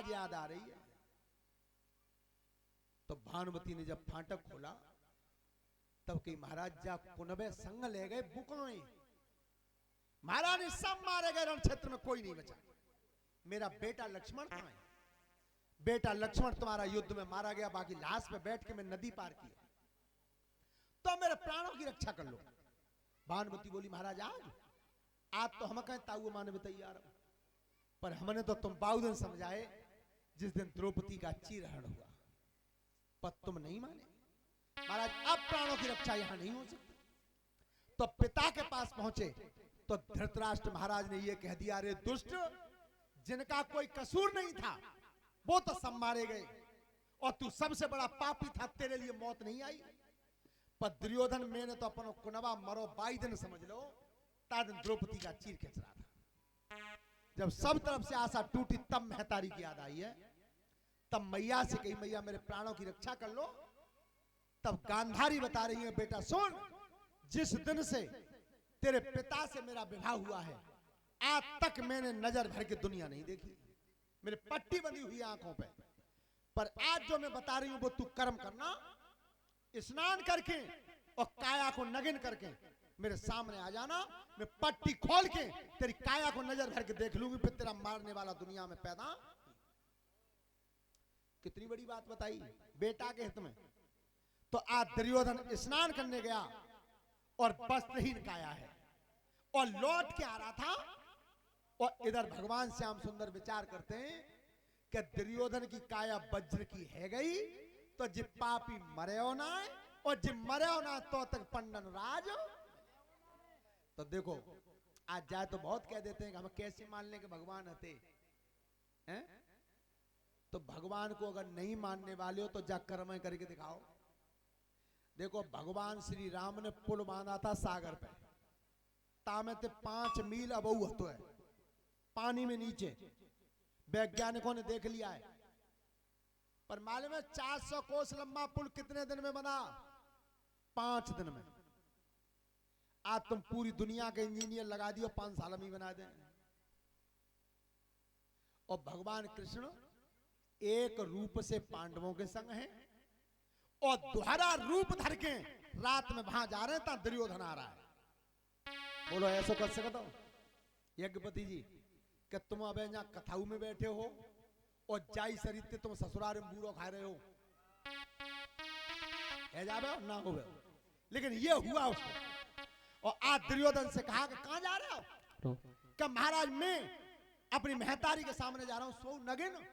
आज याद आ रही है। तो भानुमति ने जब फाटक खोला तब कही महाराज जा कुनबे संग ले गए बुकाएं, महाराज ने सब मारे गए, रण क्षेत्र में कोई नहीं बचा। मेरा बेटा लक्ष्मण कहां है? बेटा लक्ष्मण तुम्हारा युद्ध में मारा गया, बाकी लाश पे बैठ के मैं नदी पार की, तो मेरे प्राणों की रक्षा कर लो। भानुमति बोली महाराज आज तो हम कहें ताऊ माने में तैयार हो, पर हमने तो तुम बाउदन समझाए जिस दिन द्रौपदी का चीरहरण हुआ, पर तुम नहीं माने। महाराज अब प्राणों की रक्षा यहां नहीं हो सकती। तो पिता के पास पहुंचे तो धृतराष्ट्र महाराज ने यह कह दिया, रे दुष्ट, जिनका कोई कसूर नहीं था वो तो सब मारे गए, और तू सबसे बड़ा पापी था, तेरे लिए मौत नहीं आई। पर दुर्योधन मैंने तो अपन कुनबा मरो 22 दिन समझ लो, तादन द्रौपदी का चीर खींच रहा था। जब सब तरफ से आशा टूटी तब महतारी की याद आई है। तब मैया से कही मैया मेरे प्राणों की रक्षा कर लो। तब गांधारी बता रही है बेटा सुन, जिस दिन से तेरे पिता से मेरा विवाह हुआ है आज तक मैंने नजर भर के दुनिया नहीं देखी, मेरे पट्टी बंधी हुई आंखों पे, पर आज जो मैं बता रही हूं वो तू कर्म करना, स्नान करके और काया को नगिन करके मेरे सामने आ जाना, मैं पट्टी खोल के तेरी काया को नजर भर के देख लूंगी, फिर तेरा मारने वाला दुनिया में पैदा। कितनी बड़ी बात बताई बेटा के हित में। तो आज दुर्योधन स्नान करने गया और वस्त्रहीन काया है और लौट के आ रहा था, और इधर भगवान श्याम सुंदर विचार करते हैं कि दुर्योधन की काया वज्र की है गई तो जिप पापी मरे ना, और जिप मरे ना तो तक पंडन राज। तो देखो आज जाए तो बहुत कह देते हैं कि हम कैसे मान लें कि भगवान हते हैं। तो भगवान को अगर नहीं मानने वाले हो तो जा कर्म करके दिखाओ। देखो भगवान श्री राम ने पुल बांधा था सागर पे, तामे ते 5 मील अबऊ हतो है पानी में नीचे, वैज्ञानिकों ने देख लिया है। पर मालूम है 400 कोस लंबा पुल कितने दिन में बना? 5 दिन में। आज तुम पूरी दुनिया के इंजीनियर लगा दियो 5 साल में ही बना दें। और भगवान कृष्ण एक रूप से पांडवों के संग हैं और दोहरा रूप धर के रात में वहां जा रहे हैं, दुर्योधन आ रहा है। बोलो ऐसा कर सकते हो यज्ञपति जी कि तुम अब यहाँ कथाऊ में बैठे हो और जाई शरीर तुम ससुराल में बूढ़ो खा रहे हो, है जावे ना हो, लेकिन ये हुआ उसको। और आज दुर्योधन से कहा कि कहां जा रहे हो? कि महाराज मैं अपनी महतारी के सामने जा रहा हूं, सो नगिन।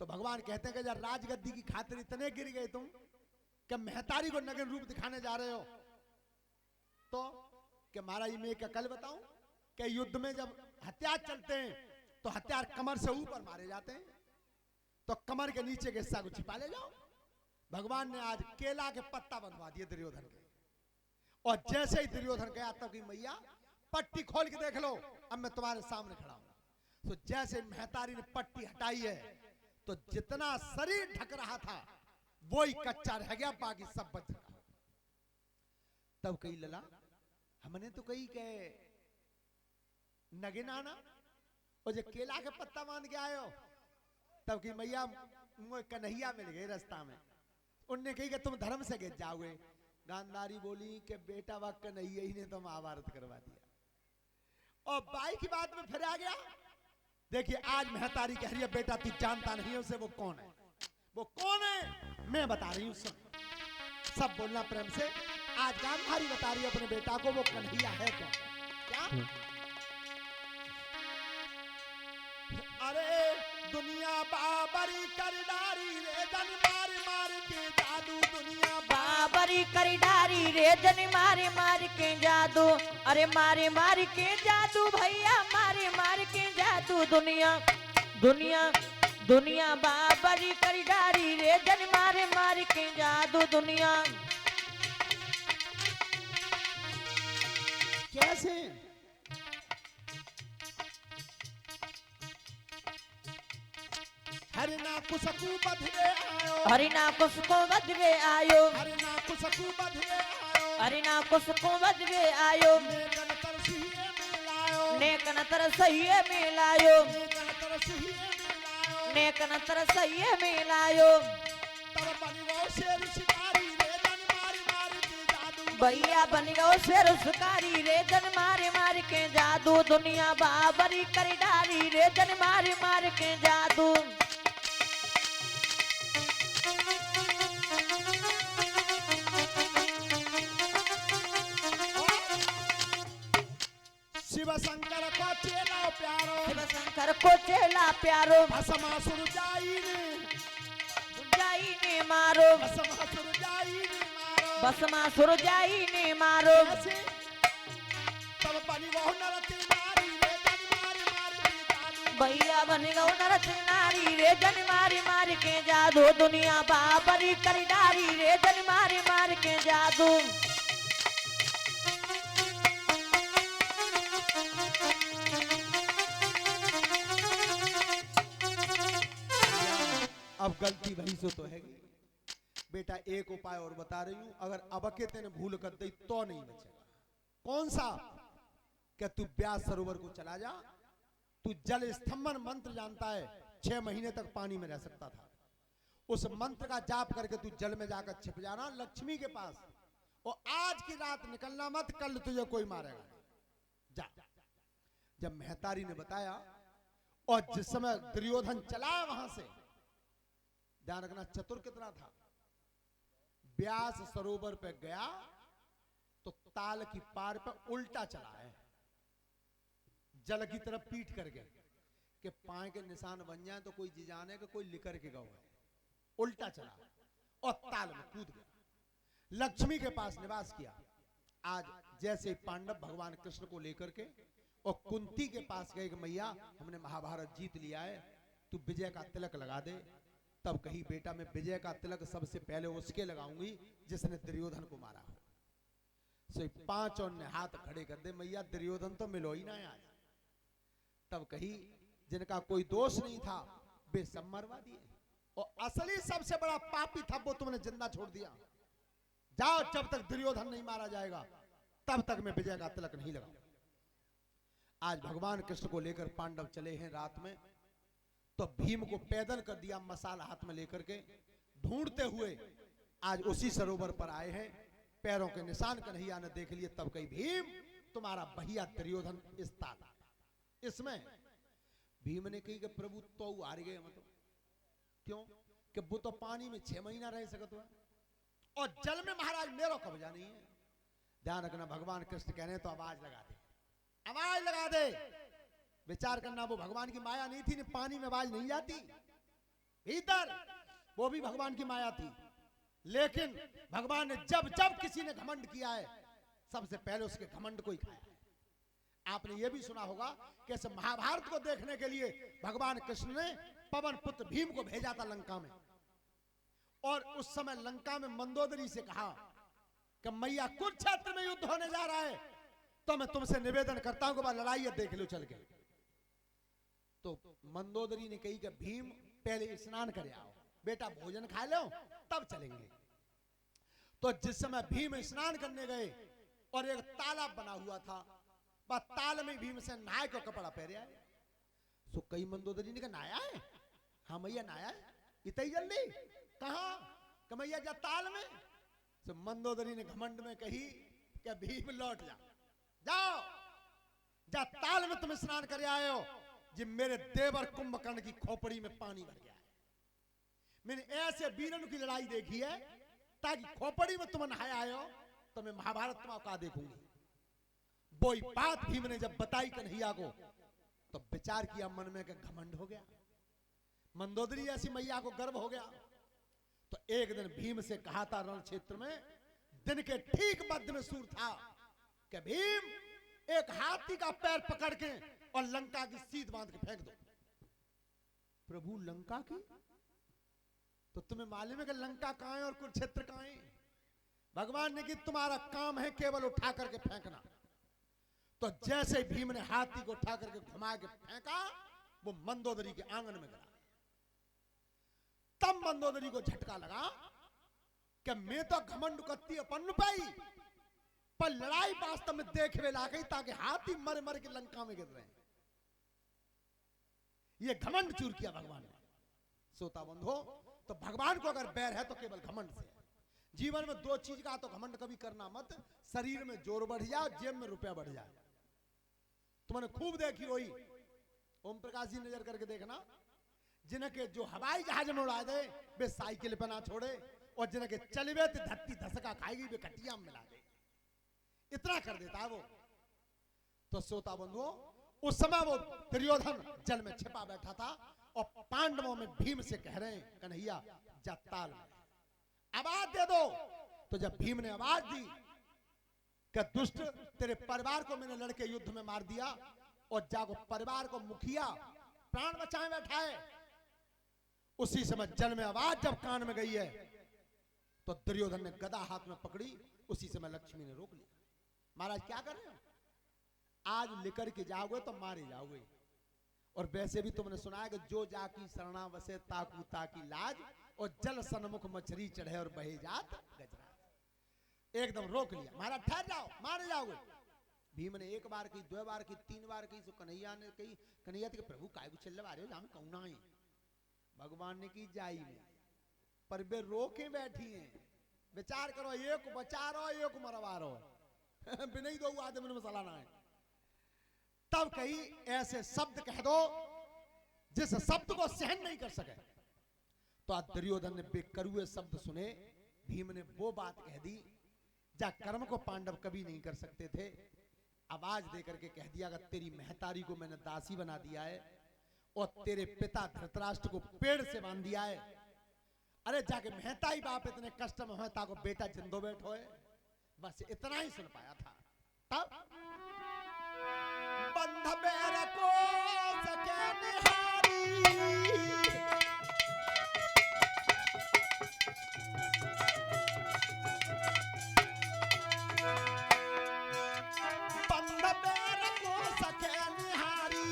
तो भगवान कहते हैं कि जब राजगद्दी की खातिर इतने गिर गए तुम कि महतारी को नगिन रूप दिखाने जा रहे हो। तो कि महाराज मैं क्या कल बताऊं कि युद्ध में जब हथियार चलते हैं तो हथियार कमर से ऊपर मारे जाते हैं, तो कमर के नीचे के हिस्सा को छिपा ले जाओ। भगवान ने आज केला के पत्ता बनवा दिए दुर्योधन के, और जैसे ही दुर्योधन गया तब की मैया पट्टी खोल के देख लो, अब मैं तुम्हारे सामने खड़ा हूं। तो जैसे महतारी ने पट्टी हटाई है तो जितना शरीर ढक रहा था वो ही कच्चा रह गया, बाकी सब बच रहा। तब कही लला हमने तो कही के नगिन आना और जो केला के पत्ता बांध के आए हो। तब की मैया कन्हैया मिल गए रास्ता में, उनने कही कि तुम धर्म से गिर जाओगे। गांधारी बोली कि बेटा वह कन्हैया ही ने तो महाभारत करवा दिया। और बाई की बात में फिर आ गया। देखिए आज महतारी कह रही है बेटा तू जानता नहीं है उसे, वो कौन है? वो कौन है मैं बता रही हूं, सब बोलना प्रेम से। आज गांधारी बता रही है अपने बेटा को वो कन्हैया है कौन? क्या? अरे दुनिया बाबरी करडारी रे जन मार मार के जादू, दुनिया बाबरी करडारी रे जन मारे मार के जादू, अरे मारे मार के जादू भैया मारे मार के जादू। दुनिया दुनिया दुनिया बाबरी करडारी रे जन मारे मार के जादू। दुनिया कैसे? हरिना कुसकू बधवे आयो, हरिना कुसको बधवे आयो, हरिना कुसकू बधवे आयो, हरिना कुसको बधवे आयो, नेकन तरसिए मिलायो, नेकन तरसिए मिलायो, नेकन तरसिए मिलायो, नेक नतर सही मिलायो तब बन गो शेर शिकारी रे जन मारी मारी के जादू भैया बन गयो शेर शिकारी रे जन मारे मार के जादू दुनिया बाबरी कर डाली रे जन मारे मार के जादू शिव शंकर को चेला प्यारो शिव शंकर को चेला प्यारो भस्मासुर जाई जाई ने मारो भस्मासुर जाई ने मारो भस्मासुर जाई ने मारो ऐसे तब बनी वो नरती नारी रे जन मारी मारी के जादू भैया बन गयो नरत नारी रे जन मारे मार के जादू दुनिया बाबरी कर डाली रे जन मारे मार के जादू अब गलती भई सो तो है बेटा। एक उपाय और बता रही हूं, अगर अब के तेने भूल कर दी तो नहीं बचेगा। कौन सा? क्या तू व्यास सरोवर को चला जा, तू जल स्तंभन मंत्र जानता है, 6 महीने तक पानी में रह सकता था। उस मंत्र का जाप करके तू जल में जाकर छिप जाना लक्ष्मी के पास, और आज की रात निकलना मत, कल तुझे कोई मारेगा जा। जब मेहतारी ने बताया, और जिस समय दुर्योधन चला वहां से, ध्यान रखना चतुर कितना था, व्यास सरोवर पे गया तो ताल की पार पे उल्टा चला है, जल की तरफ पीठ कर गए कि पाए के निशान बन जाए तो कोई जिजाने के कोई लिकर के गौ है। उल्टा चला और ताल में कूद गया, लक्ष्मी के पास निवास किया। आज जैसे पांडव भगवान कृष्ण को लेकर के और कुंती के पास गए कि मैया हमने महाभारत जीत लिया है, तू विजय का तिलक लगा दे। तब कही बेटा मैं विजय का तिलक सबसे पहले उसके लगाऊंगी जिसने दुर्योधन को मारा हो। सो 5 और ने हाथ खड़े कर दे, मैया दुर्योधन तो मिलो ही ना आज। तब कही जिनका कोई दोष नहीं था वे सब मरवा दिए, और असली सबसे बड़ा पापी था वो तुमने जिंदा छोड़ दिया। जाओ, जब तक दुर्योधन नहीं मारा जाएगा तब तक मैं विजय का तिलक नहीं लगाऊंगा। आज भगवान कृष्ण को लेकर पांडव चले हैं रात में, तो भीम को पैदल कर दिया मसाल हाथ में लेकर के, ढूंढते हुए आज उसी सरोवर पर आए हैं। पैरों के निशान कन्हैया ने देख लिए, तब कही भीम तुम्हारा भैया दुर्योधन इस ताल इसमें। भीम ने कही कि प्रभु तो हार गए, मतलब क्यों? कि वो तो पानी में 6 महीना रह सकते हुआ, और जल में महाराज मेरा कब्जा नहीं है। ध्यान रखना, भगवान कृष्ण कह रहे हैं तो आवाज लगा दे, आवाज लगा दे। विचार करना, वो भगवान की माया नहीं थी, ने पानी में आवाज नहीं जाती भीतर, वो भी भगवान की माया थी। लेकिन भगवान ने जब जब किसी ने घमंड किया है, सबसे पहले उसके घमंड को ही खाया है। आपने ये भी सुना होगा कैसे महाभारत को देखने के लिए भगवान कृष्ण ने पवन पुत्र भीम को भेजा था लंका में, और उस समय लंका में मंदोदरी से कहा कि मैया कुरुक्षेत्र में युद्ध होने जा रहा है, तो मैं तुमसे निवेदन करता हूं कि लड़ाई है देख लो चल के। तो मंदोदरी ने कही कि भीम पहले स्नान कर आओ, बेटा भोजन खा लो तब चलेंगे। तो जिस समय भीम स्नान करने गए और एक तालाब बना हुआ था, बस ताल में भीम से नहाए को कपड़ा पहने आए। सो कई मंदोदरी ने कहा नहाया है? हाँ मैया नहाया है। इतनी जल्दी? कहा कि मैया जा ताल में। सो मंदोदरी ने घमंड में कही कि भीम लौट जा, जाओ जा ताल में तुम स्नान कर आए हो, जी मेरे देवर कुंभकर्ण की खोपड़ी में पानी भर गया है। मैंने ऐसे वीरन की लड़ाई देखी है, ताकि खोपड़ी में तुम नहाए आए हो तो मैं महाभारत तुम का देखूंगी। वही बात भीम ने जब बताई कन्हैया को, तो विचार किया मन में कि घमंड हो गया, मंदोदरी ऐसी मैया को गर्व हो गया। तो एक दिन भीम से कहा था रण क्षेत्र में, दिन के ठीक मध्य में सूर था कि भीम एक हाथी का पैर पकड़ के और लंका की सीध बांध के फेंक दो। प्रभु लंका की? तो तुम्हें मालूम है कि लंका कहां है और कुरुक्षेत्र कहां है? भगवान ने कि तुम्हारा काम है केवल उठा करके फेंकना। तो जैसे भीम ने हाथी को उठा करके घुमा के फेंका, वो मंदोदरी के आंगन में गिरा। तब मंदोदरी को झटका लगा कि मैं तो घमंड करती अपन पाई, पर लड़ाई वास्तव में देखने ला गई, ताकि हाथी मर मर के लंका में गिर रहे हैं। ये घमंड चूर किया भगवान ने। श्रोता बंधो, तो भगवान को अगर बैर है तो केवल घमंड से है। जीवन में दो चीज का तो घमंड कभी करना मत, शरीर में जोर बढ़ जाए, जेब में रुपया बढ़ जाए। तुमने खूब देखी होई, ओम प्रकाश जी नजर करके देखना, जिनके जो हवाई जहाज में उड़ा दे वे साइकिल पे ना छोड़े, और जिनके चलवे तो धरती धसका खाएगी वे कटिया में मिला दे, इतना कर देता है वो। तो श्रोता बंधुओं, उस समय वो दुर्योधन जल में छिपा बैठा था और पांडवों में भीम से कह रहे हैं, कन्हैया जा ताल में आवाज दे दो। तो जब भीम ने आवाज दी कि दुष्ट, तेरे परिवार को मैंने लड़के युद्ध में मार दिया, और जागो परिवार को मुखिया प्राण बचाए बैठा है, उसी समय जल में आवाज जब कान में गई है तो दुर्योधन ने गदा हाथ में पकड़ी, उसी समय लक्ष्मी ने रोक लिया। महाराज क्या कर रहे हो, आज लेकर के जाओगे तो मारे जाओगे। और वैसे भी तुमने सुना है कि जो जाकी शरणा वसे ताकू ताकी लाज, और जल सन्मुख मछली चढ़े और बहे जात गजराज। एकदम रोक लिया, महाराज ठहर जाओ, मारे जाओगे। भीम ने एक बार की, दो बार की, तीन बार की, तो कन्हैया ने कही, कन्हैया के प्रभु काय को चल रहे हो, जाम कौना है। भगवान ने की जाई में, पर वे रोके बैठी हैं। विचार करो, एक बचा रहो, एक मरवा रहो, बिना ही दो आदमी में मसाला ना है। तब कही ऐसे शब्द कह दो जिस शब्द को सहन नहीं कर सके। तो आज दुर्योधन ने बेकरुए शब्द सुने, भीम ने वो बात कह दी जा कर्म को पांडव कभी नहीं कर सकते थे। आवाज देकर के कह दिया, अगर तेरी महतारी को मैंने दासी बना दिया है और तेरे पिता धृतराष्ट्र को पेड़ से बांध दिया है, अरे जाके महताई बाप इतने कष्ट में महता को बेटा जिंदो बैठो है, बस इतना ही सुन पाया था। तब बंध बैर को सके निहारी, बंध बैर को सके निहारी,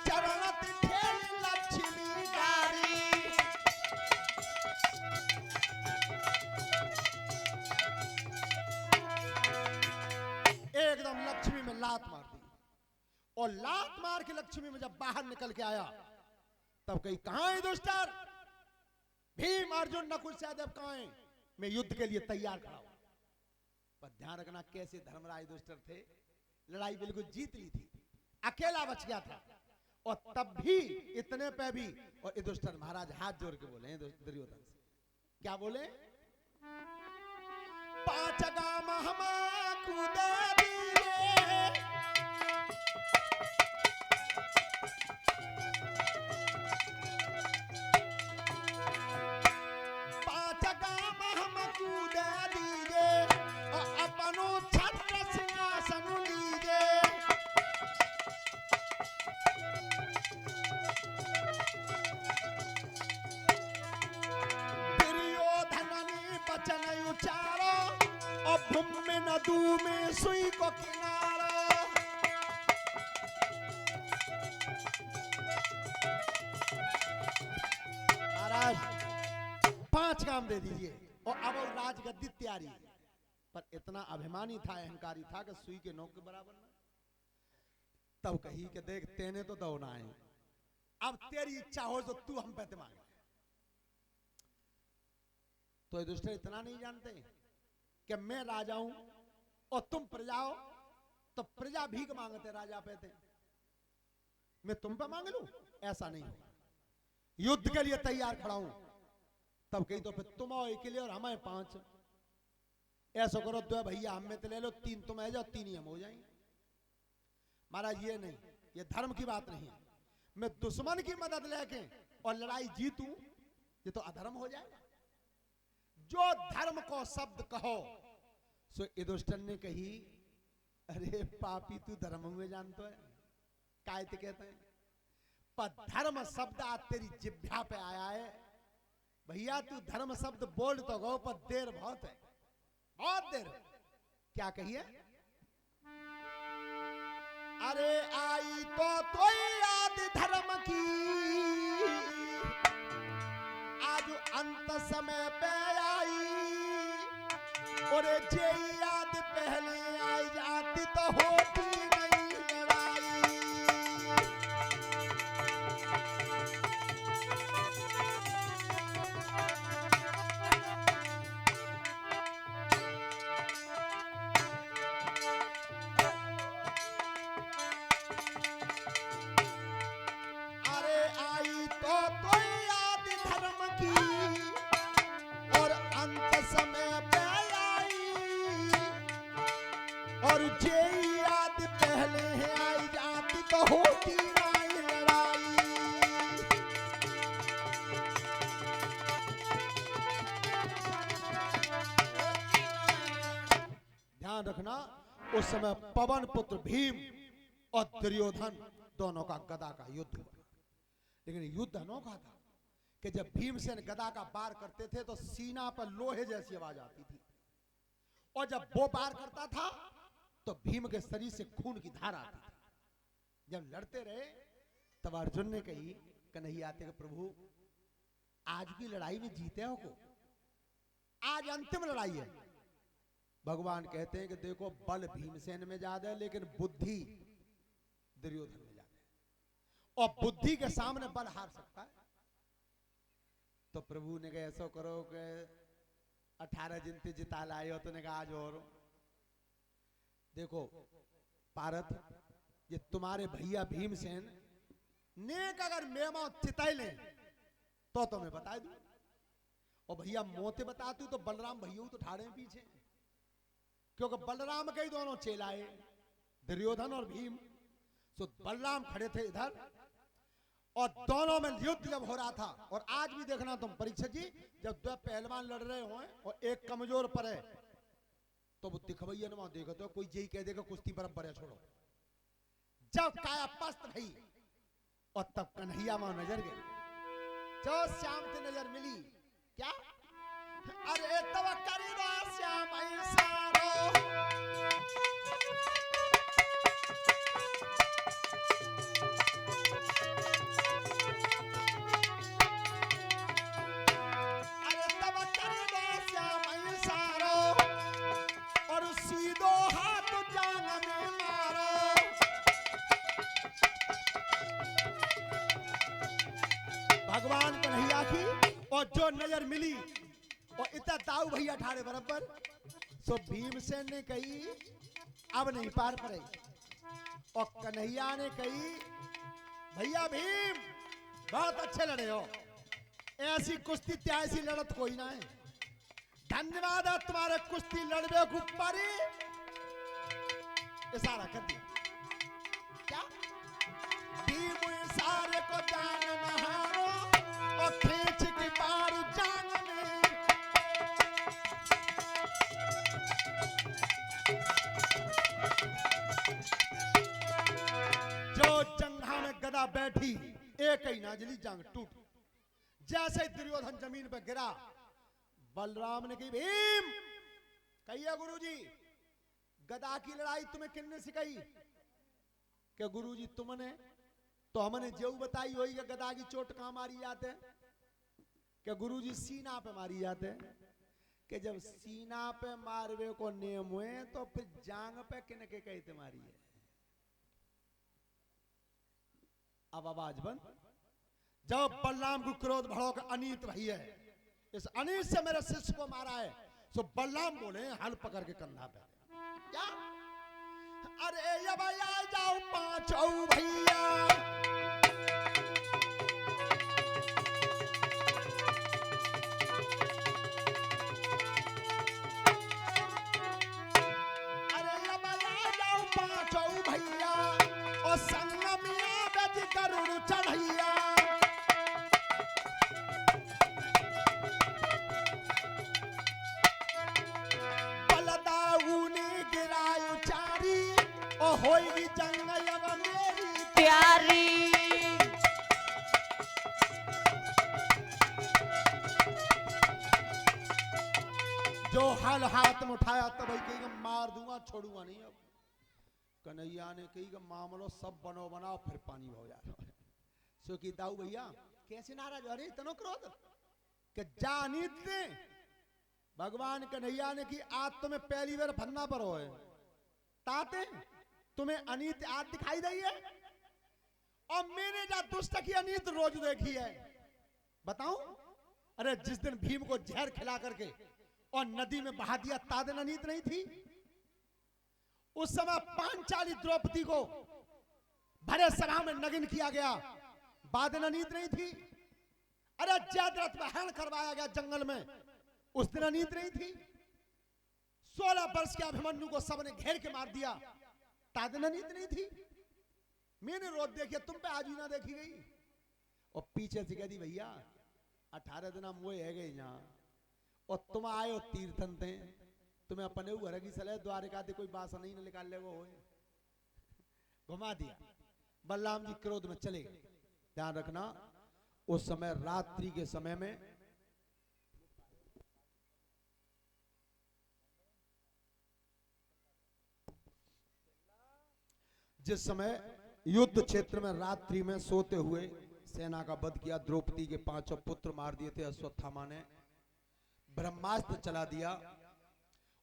चरण ठेल लक्ष्मी गारी। एकदम लक्ष्मी में लात मार दी, और लात मार के लक्ष्मी में जब बाहर निकल के आया तब कही, कहां है दुष्टर? भीम अर्जुन नकुल सहदेव कहां है? मैं युद्ध के लिए तैयार खड़ा हूं। पर ध्यान रखना कैसे धर्मराज दुष्टर थे, लड़ाई बिल्कुल जीत ली थी, अकेला बच गया था। और तब भी इतने पे भी, और युधिष्ठिर महाराज हाथ जोड़ के बोले दुर्योधन से, क्या बोले? पांच गाम हम कूदे नदू में सुई को किनारा। महाराज 5 काम दे दीजिए और अब राजगद्दी तैयारी। पर इतना अभिमानी था, अहंकारी था कि सुई के नोक के बराबर ना। तब कही कि देख तेने तो दौड़ना है, अब तेरी इच्छा हो तो तू हम पे मांगे। तो युधिष्ठिर इतना नहीं जानते कि मैं राजा हूं और तुम प्रजा हो, तो प्रजा भीख मांगते राजा पे थे, मैं तुम पे मांग लूं? ऐसा नहीं होगा। युद्ध के लिए तैयार खड़ा हूं। तब कही तो फिर तुम आओ अकेले और हमें 5। ऐसा करो 2 भैया हम में तो ले लो, 3 तुम आ जाओ, 3 ही हम हो जाएंगे। महाराज ये नहीं, ये धर्म की बात नहीं है। मैं दुश्मन की मदद लेके और लड़ाई जीतूं, ये तो अधर्म हो जाएगा। जो धर्म को शब्द कहो, सो युधिष्ठिर ने कही, अरे पापी तू धर्म में जानतो है, कायते कहते हैं, पर धर्म शब्द आज तेरी जिह्वा पे आया है। भैया तू धर्म शब्द बोल तो गो, पर देर बहुत है, बहुत देर। क्या कहिए? अरे आई तो याद धर्म की, आज अंत समय पे आई, और जे याद पहले आई जाती तो होती नहीं लड़ाई। उस समय पवन पुत्र भीम और दुर्योधन दोनों का गदा का युद्ध हुआ। लेकिन युद्ध अनोखा था कि जब भीमसेन गदा का वार करते थे तो सीना पर लोहे जैसी आवाज आती थी, और जब वो वार करता था तो भीम के शरीर से खून की धार आती थी। जब लड़ते रहे तब अर्जुन ने कही कन्हैया के प्रभु आज की लड़ाई में जीते हो को, आज अंतिम लड़ाई है। भगवान कहते हैं कि देखो बल भीमसेन में ज्यादा है लेकिन बुद्धि दुर्योधन में ज्यादा है, और बुद्धि के सामने बल हार सकता है। तो प्रभु ने कहा ऐसा करो कि 18 जिनते जिता लाए हो, तो ने कहा आज और देखो पारत, ये तुम्हारे भैया भीमसेन नेक अगर मेमा चिताई ले तो तुम्हें बता दूं, और भैया मोते बताती तो बलराम भैया तो ठाड़े पीछे, क्योंकि बलराम के ही दोनों चेलाए दुर्योधन और भीम। सो बलराम खड़े थे इधर और दोनों में युद्ध जब हो रहा था। और आज भी देखना तुम परीक्षक जी, जब दो पहलवान लड़ रहे हो और एक कमजोर पर है तो वो दिखवैया ने वहां देखो तो कोई यही कह देगा कुश्ती बराबर है छोड़ो। जब काया पस्त भई और तब कन्हैया वहां नजर गए, जो श्याम से नजर मिली क्या, अरे तब करीबा श्याम सारो भगवान कन्हैया की और जो नजर मिली और इतना दाऊ भैया ठाड़े बराबर। सो भीमसेन ने कही अब नहीं पार पड़े, और कन्हैया ने कही भैया भीम बहुत अच्छे लड़े हो, ऐसी कुश्ती त्यासी लड़त कोई ना है, धन्यवाद है तुम्हारे कुश्ती लड़वे को पारी। इशारा कर दिया क्या, भीम इशारे को जान नहारो और खींच के पार जान में। जो जंघा में गदा बैठी एक ही नाजली जंग टूट। जैसे दुर्योधन जमीन पर गिरा, बलराम ने कही भीम कहिए गुरुजी गदा की लड़ाई तुम्हें किसने सिखाई? क्या गुरुजी तुमने? तो हमने जो बताई होई कि गदा की चोट कहां मारी जाते हैं? क्या गुरुजी सीना पे मारी जाते हैं? कि जब सीना पे मारवे को नियम हुए तो फिर जांग पे किनके कहते मारी है? अब आवाज बंद। जब बलराम को क्रोध भड़क अनीत रही है, इस अनीत से मेरे शिष्य को मारा है। सो बलराम बोले हल पकड़ के कंधा पे क्या, अरे ये भैया जाओ पांचों भैया, अरे ये भैया जाओ पांचों भैया और संगमिया बेज गरुड़ चढ़ैया। होएगी जंग अब मेरी प्यारी, जो हल हाथ में उठाया तब कहेगा मार दूंगा छोड़ूंगा नहीं। अब कन्हैया ने कही मामलो सब बनो बनाओ फिर पानी हो जाए। सो की दाऊ भैया कैसे नाराज हो रहे इतना क्रोध कि जानीत ने भगवान कन्हैया ने की आज तुम्हें पहली बार फन्ना पर हो ताते तुम्हें अनीत आज दिखाई दी है, और मैंने जा दुष्ट की अनीत रोज देखी है। बताऊं? अरे जिस दिन भीम को जहर खिला करके और नदी में बहा दिया तादन अनीत नहीं थी? उस समय पांचाली द्रौपदी को भरे सभा में नगिन किया गया, बादन अनीत नहीं थी? अरे जयद्रथ में हरण करवाया गया जंगल में, उस दिन अनीत नहीं थी? 16 वर्ष के अभिमन्यु को सबने घेर के मार दिया, तादन अनीत नहीं थी? मैंने रोज देखी, तुम पे आज ही ना देखी गई। और पीछे से कह दी भैया 18 दिन मोए है गए यहाँ, और तुम आए हो तीर्थन थे, तुम्हें अपने घर की सलाह द्वारिका दे कोई बासा नहीं न निकाल ले वो होए घुमा दिया। बलराम जी क्रोध में चले गए। ध्यान रखना उस समय रात्रि के समय में जिस समय युद्ध क्षेत्र में रात्रि में सोते हुए सेना का वध किया, द्रौपदी के 5 पुत्र मार दिए थे अश्वत्थामा ने, ब्रह्मास्त्र चला दिया।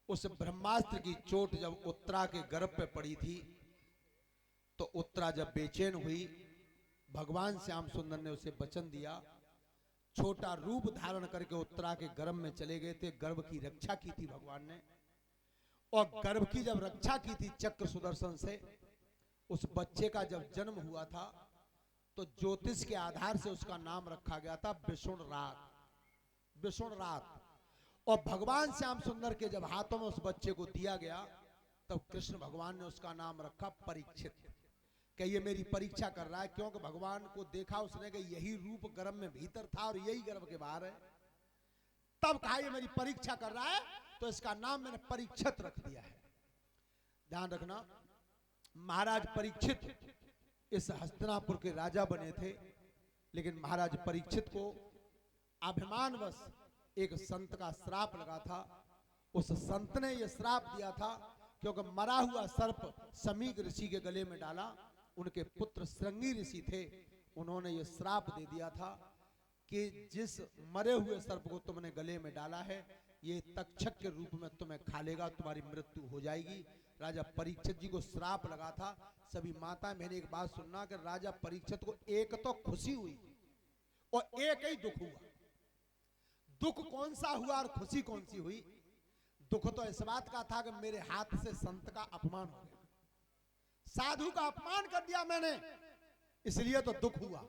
उस ब्रह्मास्त्र की चोट जब उत्तरा के गर्भ पे पड़ी थी तो उत्तरा जब बेचैन हुई, भगवान श्याम सुंदर ने उसे वचन दिया, छोटा रूप धारण करके उत्तरा के गर्भ में चले गए थे। गर्भ की रक्षा की थी भगवान ने, और गर्भ की जब रक्षा की थी चक्र सुदर्शन से, उस बच्चे का जब जन्म हुआ था तो ज्योतिष के आधार से उसका नाम रखा गया था विष्णु रात, विष्णु रात। और भगवान श्याम सुंदर के जब हाथों में उस बच्चे को दिया गया तब कृष्ण भगवान ने उसका नाम रखा परीक्षित, कि ये मेरी परीक्षा कर रहा है, क्योंकि भगवान को देखा उसने कि यही रूप गर्भ में भीतर था और यही गर्भ के बाहर है। तब कहा ये मेरी परीक्षा कर रहा है, तो इसका नाम मैंने परीक्षित रख दिया है। ध्यान रखना, महाराज परीक्षित इस हस्तिनापुर के राजा बने थे, लेकिन महाराज परीक्षित को अभिमानवश एक संत का श्राप लगा था। उस संत ने यह श्राप दिया था क्योंकि मरा हुआ सर्प समीक ऋषि के गले में डाला, उनके पुत्र श्रृंगी ऋषि थे, उन्होंने यह श्राप दे दिया था कि जिस मरे हुए सर्प को तुमने गले में डाला है ये तक्षक के रूप में तुम्हें खा लेगा, तुम्हारी मृत्यु हो जाएगी। राजा परीक्षित जी को श्राप लगा था। सभी माता मैंने एक बात सुनना कि राजा परीक्षित को एक तो खुशी हुई और एक ही दुख हुआ। दुख कौन सा हुआ और खुशी कौन सी हुई? दुख तो इस बात का था कि मेरे हाथ से संत का अपमान हो गया, साधु का अपमान कर दिया मैंने, इसलिए तो दुख हुआ।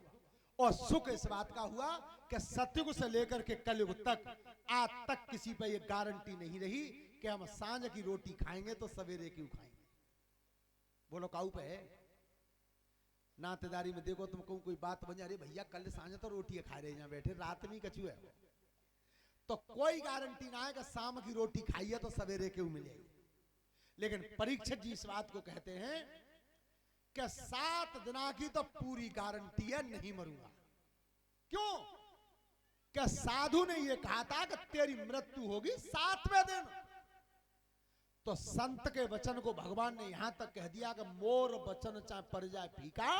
और सुख इस बात का हुआ कि सतयुग से लेकर के कलयुग तक आज तक किसी पे ये गारंटी नहीं रही कि हम सांझ की रोटी खाएंगे तो सवेरे क्यों खाएंगे। बोलो काऊ पे है नातेदारी में देखो तुमको कोई बात बन जा रही, भैया कल सांझ तो रोटी खा रहे हैं बैठे, रात में कछु है, तो कोई गारंटी ना है कि शाम की रोटी खाइए तो सवेरे क्यों मिलेगी। लेकिन परीक्षित जी इस बात को कहते हैं कि 7 दिना की तो पूरी गारंटी है, नहीं मरूंगा। क्यों? कि साधु ने यह कहा था कि तेरी मृत्यु होगी 7वें दिन। तो संत के वचन को भगवान ने यहां तक कह दिया कि मोर वचन चाहे पड़ जाए फीका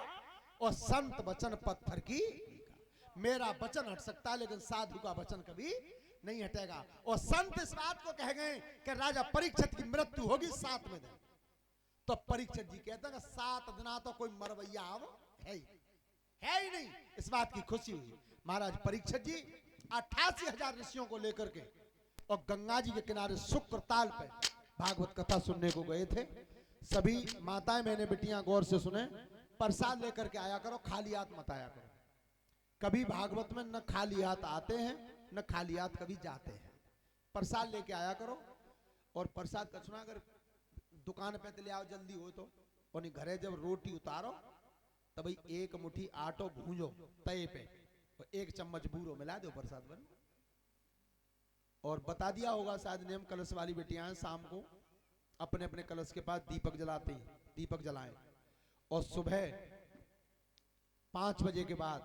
और संत वचन पत्थर की फीका। मेरा वचन हट सकता है लेकिन साधु का वचन कभी नहीं हटेगा। और संत इस बात को कह गए कि राजा परीक्षित की मृत्यु होगी 7वें दिन। तो परीक्षित जी कहते हैं 7 दिना तो कोई मरवैया अब है ही नहीं। इस बात की खुशी हुई। महाराज परीक्षित जी 88,000 ऋषियों को लेकर के और गंगा जी के किनारे शुक्रताल पे भागवत कथा सुनने को गए थे। सभी माताएं बहनें बेटियां गौर से सुने, प्रसाद लेकर के आया करो, खाली हाथ मत आया करो। कभी भागवत में न खाली हाथ आते हैं न खाली हाथ कभी जाते हैं। प्रसाद लेके आया करो। और प्रसाद का सुना अगर दुकान पे ले आओ जल्दी हो तो, और घरे जब रोटी उतारो तब भाई 1 मुट्ठी आटो भूंजो तवे पे और 1 चम्मच बूरो मिला दो प्रसाद बन। और बता दिया होगा शायद नियम, कलश वाली बेटियां शाम को अपने अपने कलश के पास दीपक जलाते हैं, दीपक जलाएं और सुबह 5 बजे के बाद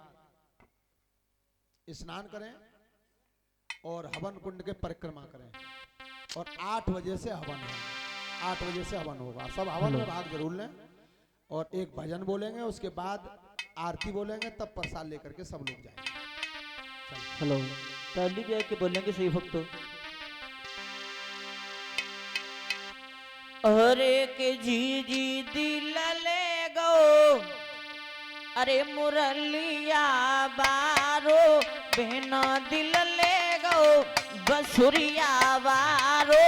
स्नान करें और हवन कुंड के परिक्रमा करें। और 8 बजे से हवन है, 8 बजे से हवन होगा। सब हवन में भाग जरूर लें और एक भजन बोलेंगे, उसके बाद आरती बोलेंगे, तब प्रसाद लेकर के सब लोग जाएंगे। हेलो ताली बजा के बोलेंगे सही भक्तों। अरे के जी जी दिल ले गो, अरे मुरलिया बारो बहना दिल ले गो, बसुरिया बारो।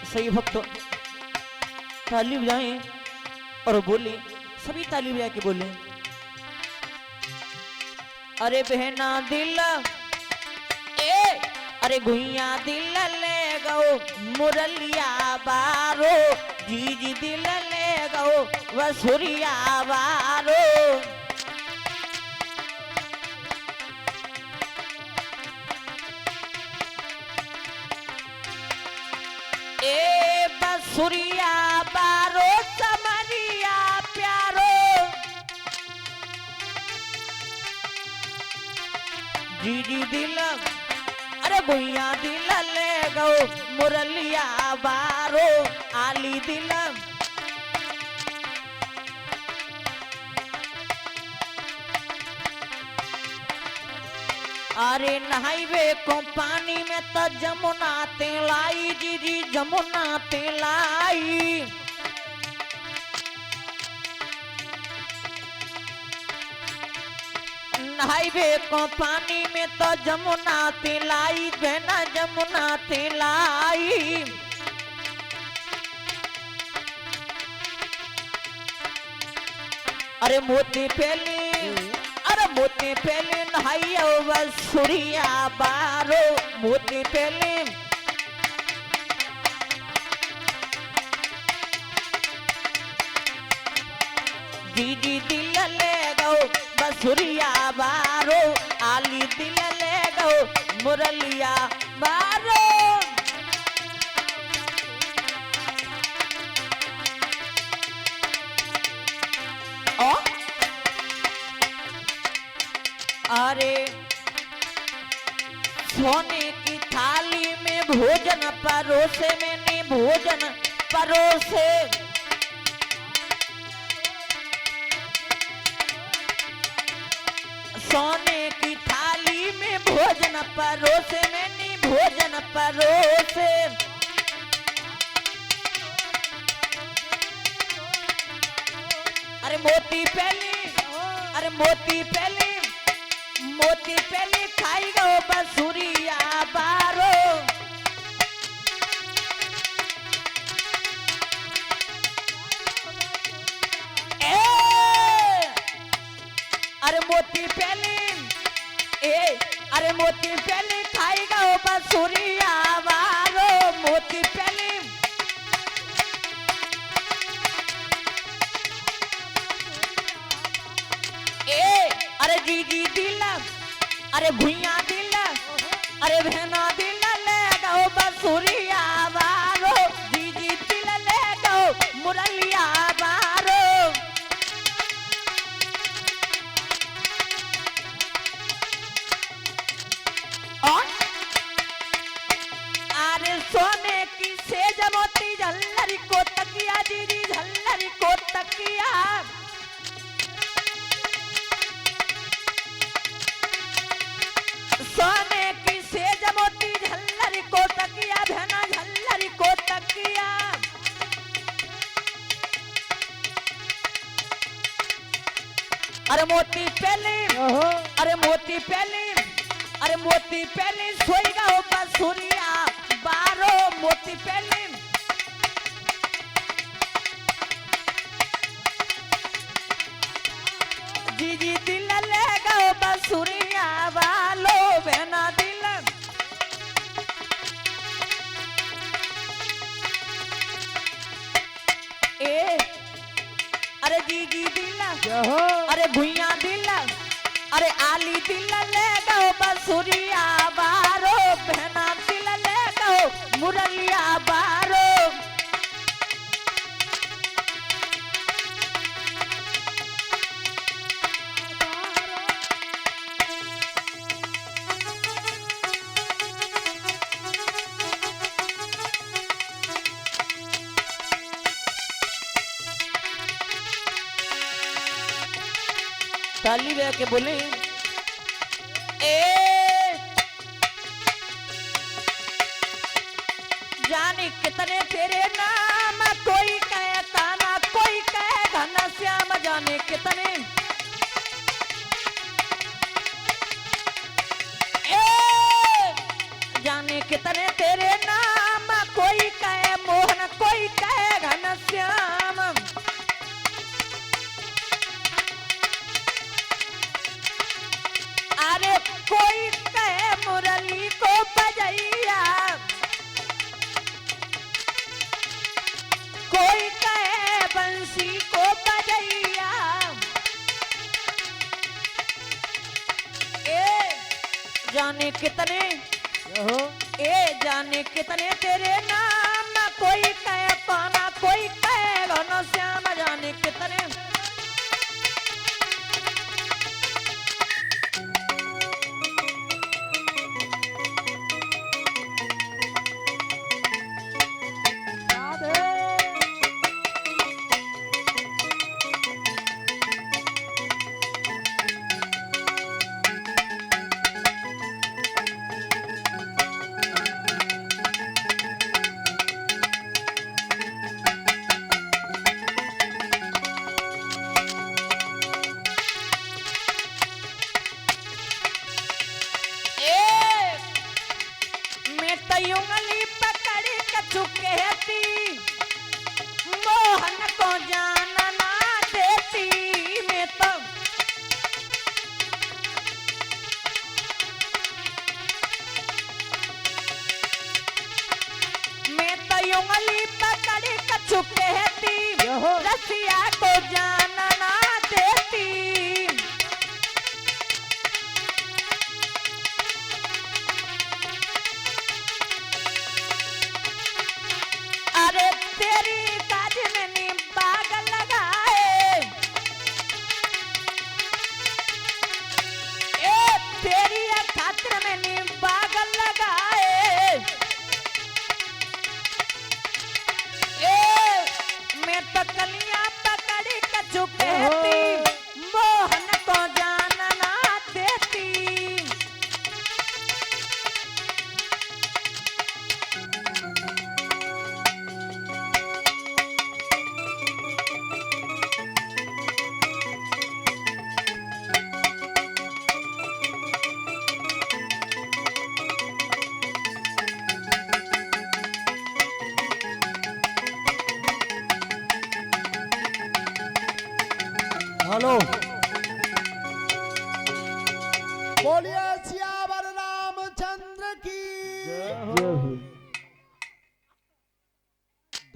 सही भक्तों ताली बजाएं और बोले, सभी ताली बजा के बोले। अरे बहना दिल ए, अरे गुइया दिल ले गो, मुरलिया बारो, जी जी दिल ले गो, वसुरिया बारो। बसुरिया बारो समरिया प्यारो जी दिल अरे भुइया दिल ले गो मुरलिया बारो आली दिल अरे नहाइबे को पानी में तो जमुना तेलाई जी जमुना तेलाई नहाइबे को पानी में तो जमुना तेलाई बहना जमुना तेलाई अरे मोती पहले अरे मोती पहले नहाइयो बसुरिया बारो मोती पहले जी दिल ले गो बसुरिया बारो आली दिल ले गो मुरलिया बारो ओ अरे सोने की थाली में भोजन परोसे मैंने भोजन परोसे सोने की थाली में भोजन परोसे मैंने भोजन परोसे अरे मोती पहले खाई गो बसुरिया बारो अरे मोती पहले खाई गो बसुरिया बारो मोती पहले अरे जी दिल अरे भुइया दिल अरे बहना दिल ले गो बसुरिया बारो जी दिल ले गो मुरलिया बारो अरे सोने की सेज मोती झल्लरी को तकिया जी झल्लरी को तकिया सोने की सेज मोती झल्लरी को तकिया बहना झल्लरी को तकिया अरे मोती पहले सोई गो बसुरिया बारो मोती पहले जी दिल ले गो बसुरिया बालो बहना दिल अरे जी दिल अरे भुइया दिल अरे आली दिल ले गो बसुरिया बारो बहना दिल ले गो मुरलिया बारो ताली बजा के बोले जाने कितने तेरे नाम कोई कहे काना कोई कहे घनश्याम जाने कितने जाने कितने तेरे नाम कोई कहे मोहन कोई कहे घनश्याम अरे कोई कहे मुरली को बजैया कोई कहे बंसी को बजैया जाने कितने जाने कितने तेरे नाम कोई कहे कौन कछु कहती रसिया को जान ना देती। अरे तेरी साजिश ने बाग लगाए, ए तेरी खातिर मैंने बाग लगाए। ए मैं तो कलियां पकड़ी कछु कहती मोहन को जान ना देती। हेलो, बोलिए सियावर रामचंद्र की।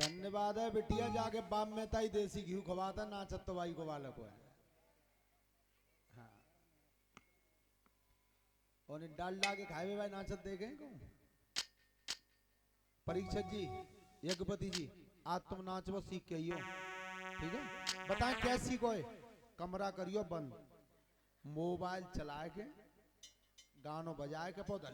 धन्यवाद है बिटिया, जाके बाप में ताई देसी घी खवाता नाचत तो भाई को वाले को है। हाँ, और डाल डाल के खाए भाई नाचत देखे को। परीक्षक जी, यज्ञपति जी, आज तुम नाचबो सीख के आइयो, ठीक है? बताएं कैसी कोई कमरा करियो बंद, मोबाइल चलाए के गानों बजाए के पौधा